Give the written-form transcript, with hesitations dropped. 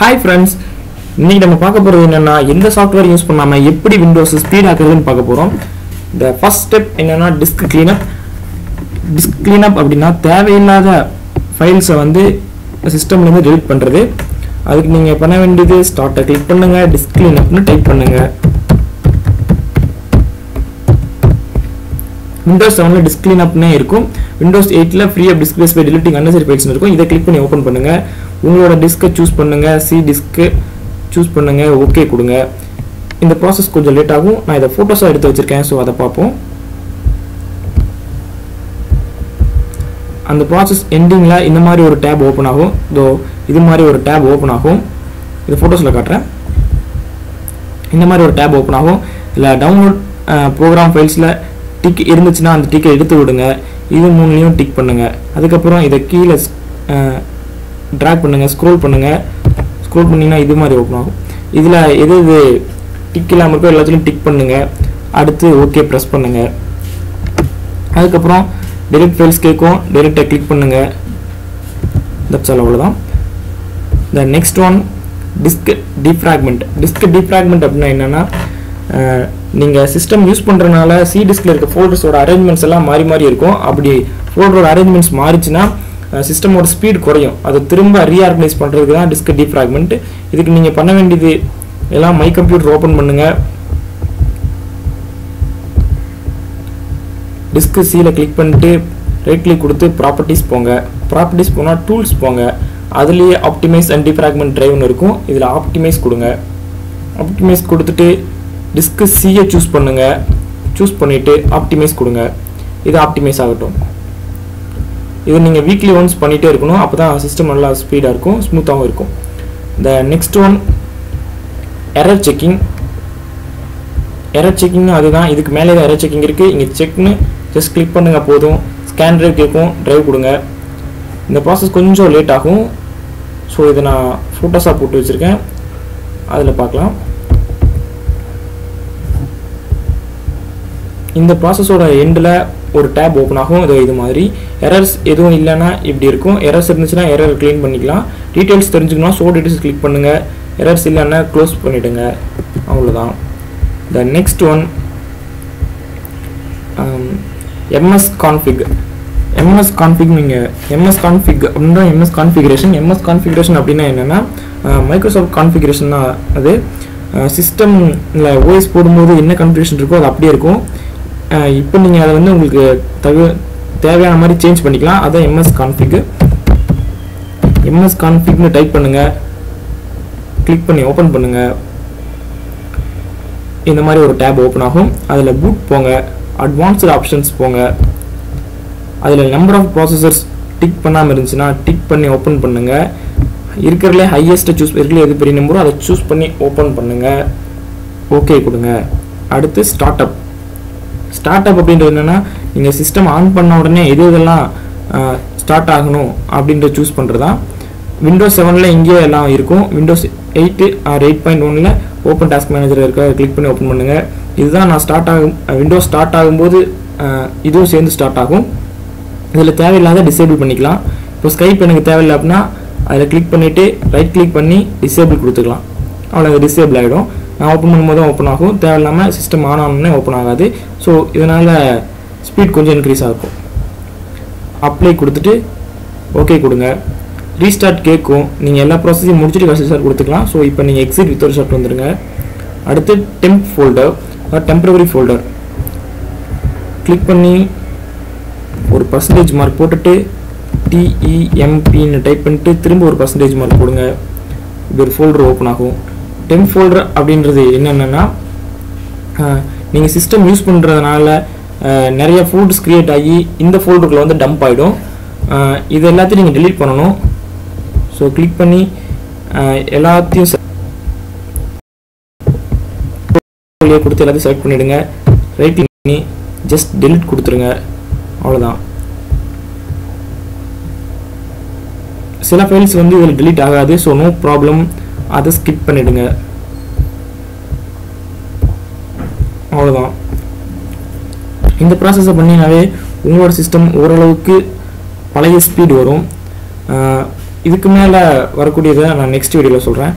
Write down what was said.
Hi friends, இன்னைக்கு நம்ம பார்க்க போறது என்னன்னா எந்த சாஃப்ட்வேர் யூஸ் பண்ணாம எப்படி விண்டோஸ் ஸ்பீட் ஆக்குறதுன்னு பார்க்க போறோம். The first step என்னன்னா disk cleanup. Disk cleanup அப்படினா தேவையில்லாத ஃபைல்ஸை வந்து சிஸ்டம்ல இருந்து delete பண்றது. அதுக்கு நீங்க பண்ண வேண்டியது ஸ்டார்ட்டை கிளிக் பண்ணுங்க, disk cleanupனு டைப் பண்ணுங்க. Windows 7ல disk cleanupனே இருக்கும். Windows 8ல free of disk space by deleting unnecessary files இருக்கும். இதை கிளிக் பண்ணி ஓபன் பண்ணுங்க. உங்களோட டிஸ்கை சூஸ் பண்ணுங்க, சி டிஸ்க் சூஸ் பண்ணுங்க, ஓகே கொடுங்க. இந்த process கொஞ்சம் லேட் ஆகும். நான் இத போட்டோஸா எடுத்து வச்சிருக்கேன், சோ அத பாப்போம். அந்த process endingல இந்த மாதிரி ஒரு tab ஓபன் ஆகும். இது மாதிரி ஒரு tab ஓபன் ஆகும். இது போட்டோஸ்ல காட்றேன். இந்த மாதிரி ஒரு tab ஓபன் ஆகும். இல்ல டவுன்லோட் ப்ரோகிராம் ஃபைல்ஸ்ல டிக் இருந்துச்சுனா அந்த டிக்கை எடுத்து விடுங்க. இது மூணுலயும் டிக் பண்ணுங்க. அதுக்கு அப்புறம் இத கீழ drag பண்ணுங்க, scroll பண்ணுங்க. scroll பண்ணீங்கன்னா இது மாதிரி ஓபன் ஆகும். இதுல எது டிக் இல்லாம இருக்கோ எல்லாத்தையும் டிக் பண்ணுங்க. அடுத்து ஓகே பிரஸ் பண்ணுங்க. அதுக்கு அப்புறம் delete files கேக்கும், delete கிளிக் பண்ணுங்க. that's all அவ்வளவுதான். the next one disk defragment. disk defragment அப்படினா என்னன்னா நீங்க சிஸ்டம் யூஸ் பண்றனால சி டிஸ்க்ல இருக்க ஃபோல்டர்ஸோட அரேஞ்ச்மெண்ட்ஸ் எல்லாம் மாறி இருக்கும். அப்படி ஃபோல்டரோட அரேஞ்ச்மெண்ட்ஸ் மாறிச்சுனா சிஸ்டமோட ஸ்பீட் குறையும். அதை திரும்ப ரீஆர்கனைஸ் பண்றதுக்கு தான் டிஸ்க் டீஃப்ராக்மெண்ட். இதுக்கு நீங்க பண்ண வேண்டியது எல்லாம் மை கம்ப்யூட்டர் ஓபன் பண்ணுங்க. டிஸ்க் C ல கிளிக் பண்ணிட்டு ரைட் கிளிக் கொடுத்து ப்ராப்பர்ட்டிஸ் போங்க. ப்ராப்பர்ட்டிஸ் போனா டூல்ஸ் போங்க. அதுலயே ஆப்டிமைஸ் அண்ட் டீஃப்ராக்மெண்ட் டிரைவ்னு இருக்கும். இதுல ஆப்டிமைஸ் கொடுங்க. ஆப்டிமைஸ் கொடுத்துட்டு டிஸ்க் C யை சூஸ் பண்ணுங்க. சூஸ் பண்ணிட்டு ஆப்டிமைஸ் கொடுங்க. இது ஆப்டிமைஸ் ஆகட்டும். இது நீங்க வீக்லி ஒன்ஸ் பண்ணிட்டே இருக்கணும். அப்பதான் சிஸ்டம் நல்லா ஸ்பீடா இருக்கும், ஸ்மூத்தாவும் இருக்கும். the next one error checking. error checking அதுதான். இதுக்கு மேலே error checking இருக்கு. இங்க செக்னு ஜஸ்ட் கிளிக் பண்ணுங்க போதும். ஸ்கேன் டிரைவ் கேக்கும், டிரைவ் கொடுங்க. இந்த process கொஞ்சம் லேட் ஆகும். சோ இத நான் போட்டோஸா போட்டு வச்சிருக்கேன். அதுல பார்க்கலாம். இந்த process-ஓட எண்ட்ல ஒரு tab ஓபன் ஆகும். இது மாதிரி எரர்ஸ் எதுவும் இல்லனா இப்படி இருக்கும். எரர்ஸ் இருந்துச்சுனா எரர் க்ளீன் பண்ணிக்கலாம். டீடைல்ஸ் தெரிஞ்சுக்கணும், ஷோ டீடைல்ஸ் கிளிக் பண்ணுங்க. எரர்ஸ் இல்லனா க்ளோஸ் பண்ணிடுங்க. அவ்வளவுதான். the next one ms config. ms config நீங்க ms config அப்படினா ms configuration. ms configuration அப்படினா என்னன்னா மைக்ரோசாஃப்ட் கான்ஃபிகரேஷன் தான். அது சிஸ்டம்ல OS போடும்போது என்ன கான்ஃபிகரேஷன் இருக்கோ அது அப்படியே இருக்கும். இப்போ நீங்க அதை வந்து உங்களுக்கு தேவையான மாதிரி சேஞ்ச் பண்ணிக்கலாம். அதான் ms config. ms configனு டைப் பண்ணுங்க. கிளிக் பண்ணி ஓபன் பண்ணுங்க. இந்த மாதிரி ஒரு tab ஓபன் ஆகும். அதுல boot போங்க, அட்வான்ஸ்ட் ஆப்ஷன்ஸ் போங்க. அதுல நம்பர் ஆஃப் ப்ராசஸர்ஸ் டிக் பண்ணாம இருந்துச்சுனா டிக் பண்ணி ஓபன் பண்ணுங்க. இருக்கிறதுல ஹையஸ்ட் சூஸ் இருக்கிறதுல எது பெரிய நம்பரோ அதை சூஸ் பண்ணி ஓபன் பண்ணுங்க. ஓகே கொடுங்க. அடுத்து ஸ்டார்ட் அப். ஸ்டார்ட் அப் அப்படின்றது என்னன்னா நீங்க சிஸ்டம் ஆன் பண்ண உடனே எதெல்லாம் ஸ்டார்ட் ஆகணும் அப்படின்றத சூஸ் பண்றதா. விண்டோஸ் 7ல இங்கே எல்லாம் இருக்கும். விண்டோஸ் 8 ஆர் 8.1ல ஓபன் டாஸ்க் மேனேஜர் இருக்க கிளிக் பண்ணி ஓபன் பண்ணுங்க. இதுதான் நான் ஸ்டார்ட் ஆகும் விண்டோஸ் ஸ்டார்ட் ஆகும்போது இதுவும் சேர்ந்து ஸ்டார்ட் ஆகும். இதுல தேவையில்லாத டிசேபிள் பண்ணிக்கலாம். இப்போ ஸ்கைப் எனக்கு தேவையில்லை அப்படின்னா அதில் கிளிக் பண்ணிட்டு ரைட் கிளிக் பண்ணி டிசேபிள் கொடுத்துக்கலாம். அவ்வளோ டிசேபிள் ஆகிடும். நான் ஓப்பன் பண்ணும்போது ஓப்பன் ஆகும். தேவையில்லாமல் சிஸ்டம் ஆன் ஆனோடனே ஓப்பன் ஆகாது. ஸோ இதனால் ஸ்பீட் கொஞ்சம் இன்க்ரீஸ் ஆகும். அப்ளை கொடுத்துட்டு ஓகே கொடுங்க. ரீஸ்டார்ட் கேட்கும். நீங்கள் எல்லா ப்ராசஸையும் முடிச்சுட்டு ரீஸ்டார்ட் கொடுத்துக்கலாம். ஸோ இப்போ நீங்கள் எக்ஸிட் வித் ஒரு ஷாட் வந்துடுங்க. அடுத்து temp folder, temporary folder click பண்ணி ஒரு % மார்க் போட்டுட்டு TEMPன்னு டைப் பண்ணிட்டு திரும்ப ஒரு % மார்க் போடுங்க. இது ஒரு ஃபோல்டர் ஓப்பன் ஆகும். டெம்ப் ஃபோல்டர் அப்படின்றது என்னென்னா நீங்கள் சிஸ்டம் யூஸ் பண்ணுறதுனால நிறைய ஃபோல்டர்ஸ் கிரியேட் ஆகி இந்த ஃபோல்டருக்குள்ள வந்து டம்ப் ஆகிடும். இது எல்லாத்தையும் நீங்கள் delete பண்ணணும். ஸோ கிளிக் பண்ணி எல்லாத்தையும் கொடுத்து எல்லாத்தையும் செலக்ட் பண்ணிவிடுங்க. ரைட் கிளிக் பண்ணி ஜஸ்ட் delete கொடுத்துருங்க. அவ்வளோதான். சில ஃபைல்ஸ் வந்து இதில் delete ஆகாது. ஸோ நோ ப்ராப்ளம், அதை ஸ்கிப் பண்ணிடுங்க. அவ்வளோதான். இந்த ப்ராசஸை பண்ணினாவே உங்களோட சிஸ்டம் ஓரளவுக்கு பழைய ஸ்பீடு வரும். இதுக்கு மேலே வரக்கூடியதை நான் நெக்ஸ்ட் வீடியோவில் சொல்கிறேன்.